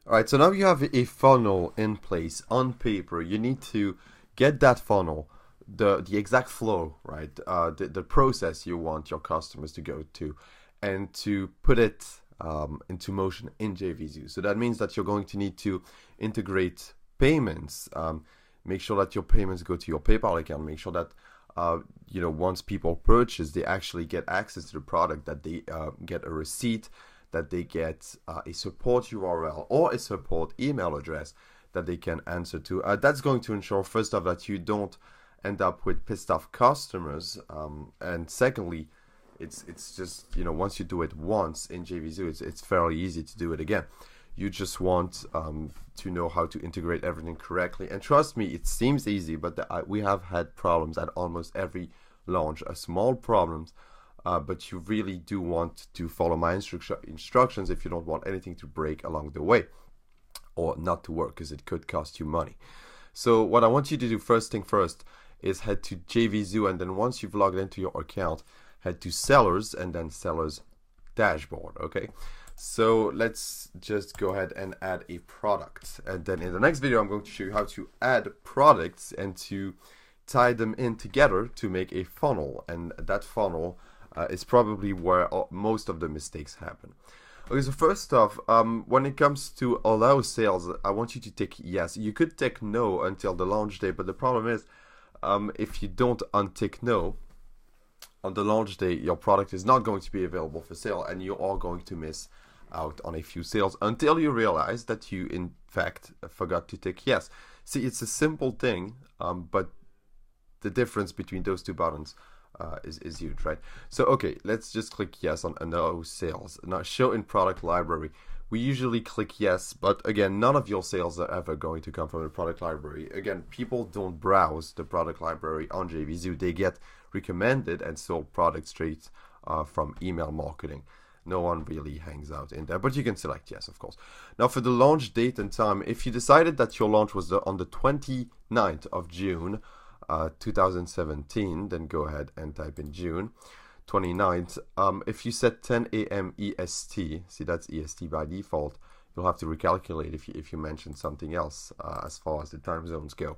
All right, so now you have a funnel in place on paper. You need to get that funnel, the exact flow, right? The process you want your customers to go to, and to put it into motion in JVZoo. So that means that you're going to need to integrate payments. Make sure that your payments go to your PayPal account. Make sure that once people purchase, they actually get access to the product, that they get a receipt, that they get a support URL or a support email address that they can answer to. That's going to ensure, first off, that you don't end up with pissed off customers, and secondly, it's just, once you do it once in JVZoo, it's fairly easy to do it again. You just want to know how to integrate everything correctly. And trust me, it seems easy, but we have had problems at almost every launch, small problems, but you really do want to follow my instructions if you don't want anything to break along the way or not to work, because it could cost you money. So what I want you to do, first thing first, is head to JVZoo, and then once you've logged into your account, head to sellers and then sellers dashboard. Okay, so let's just go ahead and add a product, and then in the next video I'm going to show you how to add products and to tie them in together to make a funnel. And that funnel is probably where most of the mistakes happen. Okay, so first off, when it comes to allow sales, I want you to tick yes. You could tick no until the launch day, but the problem is, if you don't untick no on the launch day, your product is not going to be available for sale, and you are going to miss out on a few sales until you realize that you in fact forgot to tick yes. See, it's a simple thing, but the difference between those two buttons is huge, right? So okay, let's just click yes on no sales. Now, show in product library. We usually click yes, but again, none of your sales are ever going to come from the product library. Again, people don't browse the product library on JVZoo. They get recommended and sold products straight from email marketing. No one really hangs out in there, but you can select yes, of course. Now, for the launch date and time, if you decided that your launch was on the 29th of June 2017, then go ahead and type in June 29th. If you set 10 a.m. EST, see, that's EST by default, you'll have to recalculate if you mention something else as far as the time zones go.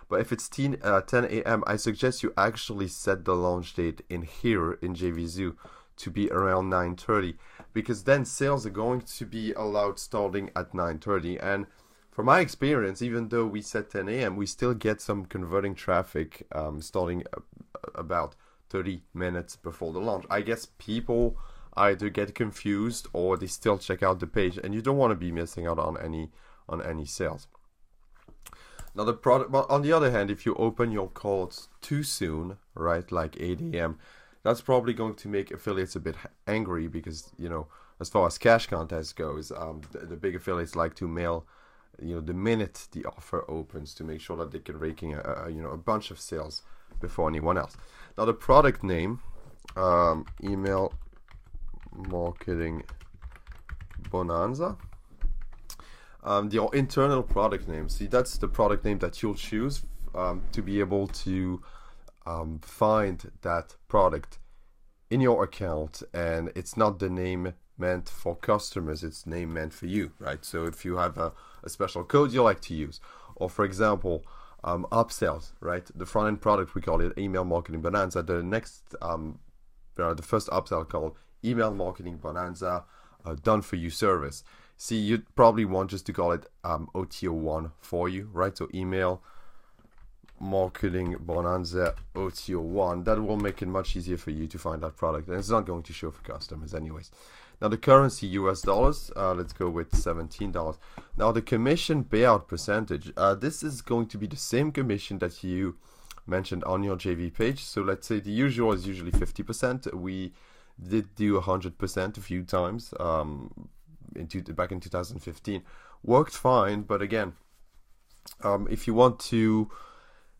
But if it's 10 a.m., I suggest you actually set the launch date in here in JVZoo to be around 9:30, because then sales are going to be allowed starting at 9:30. And from my experience, even though we set 10 a.m., we still get some converting traffic starting about 30 minutes before the launch. I guess people either get confused or they still check out the page, and you don't want to be missing out on any sales. Now, the product, well, on the other hand, if you open your cards too soon, right, like 8 a.m., that's probably going to make affiliates a bit angry, because, as far as cash contests goes, the big affiliates like to mail, the minute the offer opens, to make sure that they can rake in a bunch of sales before anyone else. Now, the product name, email marketing bonanza. The internal product name, see, that's the product name that you'll choose to be able to find that product in your account. And it's not the name meant for customers, it's name meant for you, right? So if you have a special code you like to use, or for example, upsells, right? The front end product, we call it email marketing bonanza. The next, the first upsell called email marketing bonanza done for you service. See, you'd probably want just to call it OTO1 for you, right? So email marketing bonanza OTO1. That will make it much easier for you to find that product, and it's not going to show for customers anyways. Now, the currency, US dollars, let's go with $17. Now, the commission payout percentage, this is going to be the same commission that you mentioned on your JV page. So let's say the usual is usually 50%. We did do 100% a few times back in 2015. Worked fine, but again, if you want to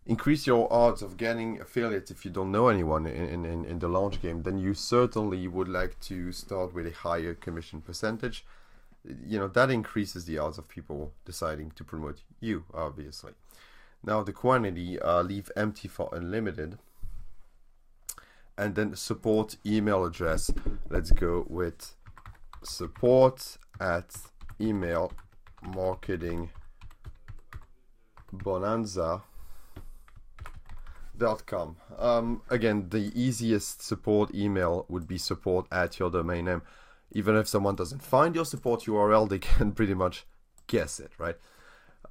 increase your odds of getting affiliates if you don't know anyone in the launch game, then you certainly would like to start with a higher commission percentage. That increases the odds of people deciding to promote you, obviously. Now, the quantity, leave empty for unlimited. And then support email address, let's go with support@email marketing bonanza.com. Again, the easiest support email would be support at your domain name. Even if someone doesn't find your support URL, they can pretty much guess it, right?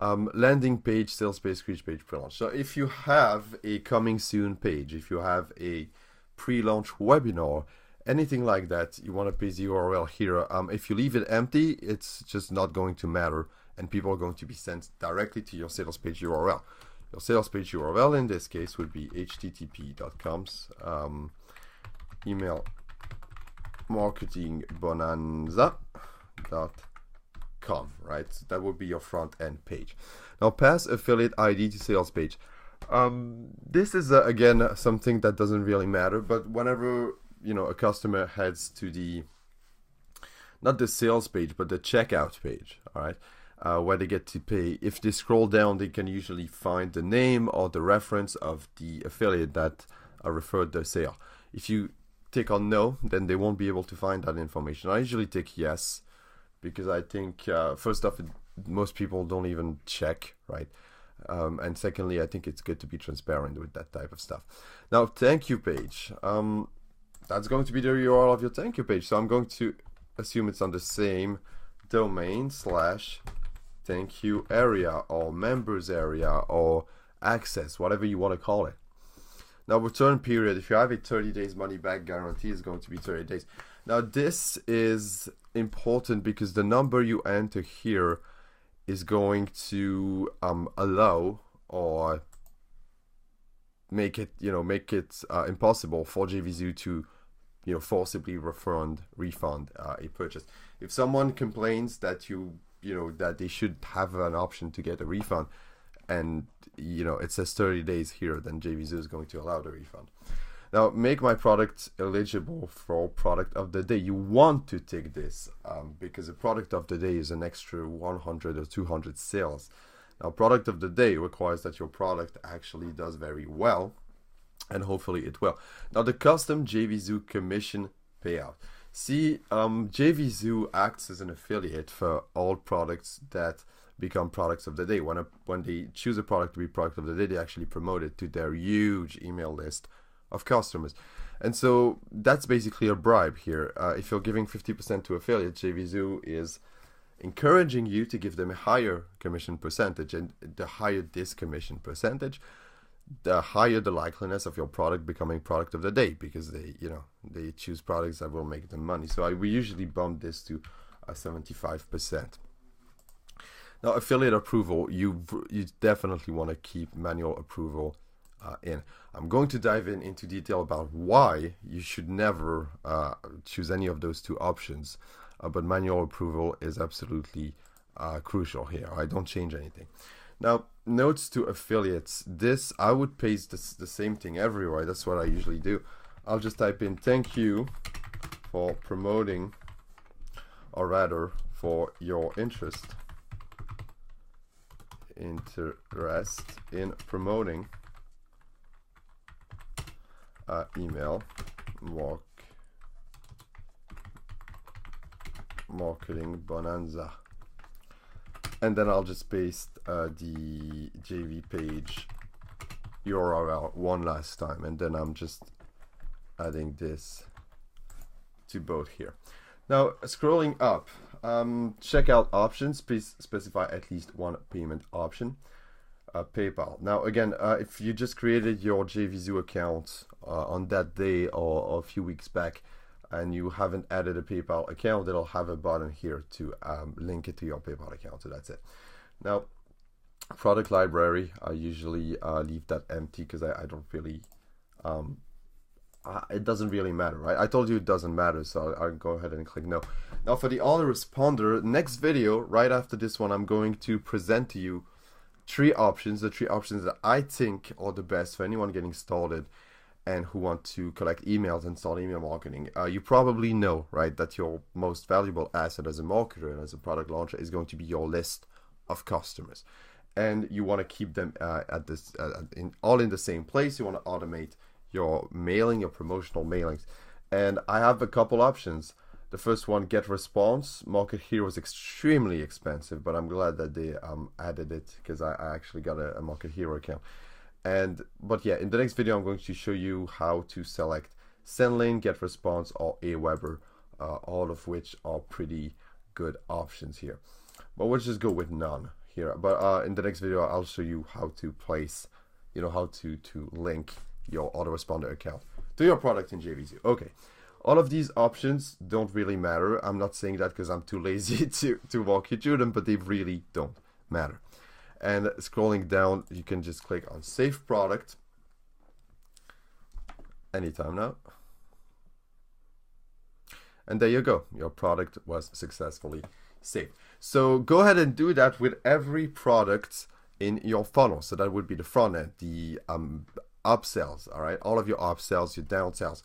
Landing page, sales page, scratch page, pre-launch. So if you have a coming soon page, if you have a pre-launch webinar, anything like that, you want to paste the URL here. If you leave it empty, it's just not going to matter, and people are going to be sent directly to your sales page URL. Your sales page URL in this case would be http:// email marketingbonanza.com, right? So that would be your front end page. Now pass affiliate ID to sales page. This is again something that doesn't really matter, but whenever a customer heads to the, not the sales page, but the checkout page, all right, where they get to pay, if they scroll down, they can usually find the name or the reference of the affiliate that referred the sale. If you tick on no, then they won't be able to find that information. I usually tick yes, because I think first off, most people don't even check, right? And secondly, I think it's good to be transparent with that type of stuff. Now, thank you page. That's going to be the URL of your thank you page. So I'm going to assume it's on the same domain / thank you area or members area or access, whatever you want to call it. Now, return period, if you have a 30 days money back guarantee, is going to be 30 days. Now, this is important because the number you enter here is going to allow or make it impossible for JVZoo to forcibly refund a purchase. If someone complains that that they should have an option to get a refund, and it says 30 days here, then JVZoo is going to allow the refund. Now, make my product eligible for product of the day. You want to tick this because the product of the day is an extra 100 or 200 sales. Now, product of the day requires that your product actually does very well, and hopefully it will. Now, the custom JVZoo commission payout. See, JVZoo acts as an affiliate for all products that become products of the day. When they choose a product to be product of the day, they actually promote it to their huge email list of customers. And so that's basically a bribe here. If you're giving 50% to affiliates, JVZoo is encouraging you to give them a higher commission percentage, and the higher this commission percentage, the higher the likeliness of your product becoming product of the day, because they choose products that will make them money. So we usually bump this to 75%. Now, affiliate approval, you definitely want to keep manual approval in. I'm going to dive into detail about why you should never choose any of those two options, but manual approval is absolutely crucial here. I don't change anything. Now, notes to affiliates. This, I would paste the same thing everywhere. That's what I usually do. I'll just type in thank you for promoting, or rather for your interest in promoting email marketing bonanza, and then I'll just paste the JV page URL one last time, and then I'm just adding this to both here. Now, scrolling up, checkout options, please specify at least one payment option. PayPal. Now, again, if you just created your JVZoo account on that day or a few weeks back, and you haven't added a PayPal account, it'll have a button here to link it to your PayPal account. So that's it. Now, product library, I usually leave that empty because I don't really, it doesn't really matter, right? I told you it doesn't matter, so I'll go ahead and click no. Now, for the autoresponder, next video, right after this one, I'm going to present to you three options, the three options that I think are the best for anyone getting started and who want to collect emails and start email marketing. You probably know, right, that your most valuable asset as a marketer and as a product launcher is going to be your list of customers. And you want to keep them all in the same place. You want to automate your mailing, your promotional mailings. And I have a couple options. The first one, get response. Market Hero is extremely expensive, but I'm glad that they added it, because I actually got a Market Hero account. But yeah, in the next video I'm going to show you how to select SendLane, get response, or Aweber, all of which are pretty good options here. But we'll just go with none here. But in the next video I'll show you how to place, how to link your autoresponder account to your product in JVZoo. Okay. All of these options don't really matter. I'm not saying that because I'm too lazy to walk you through them, but they really don't matter. And scrolling down, you can just click on Save Product anytime now. And there you go. Your product was successfully saved. So go ahead and do that with every product in your funnel. So that would be the front end, the upsells, all right? All of your upsells, your downsells.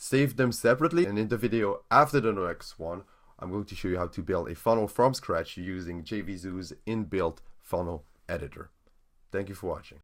Save them separately, and in the video after the next one, I'm going to show you how to build a funnel from scratch using JVZoo's inbuilt funnel editor. Thank you for watching.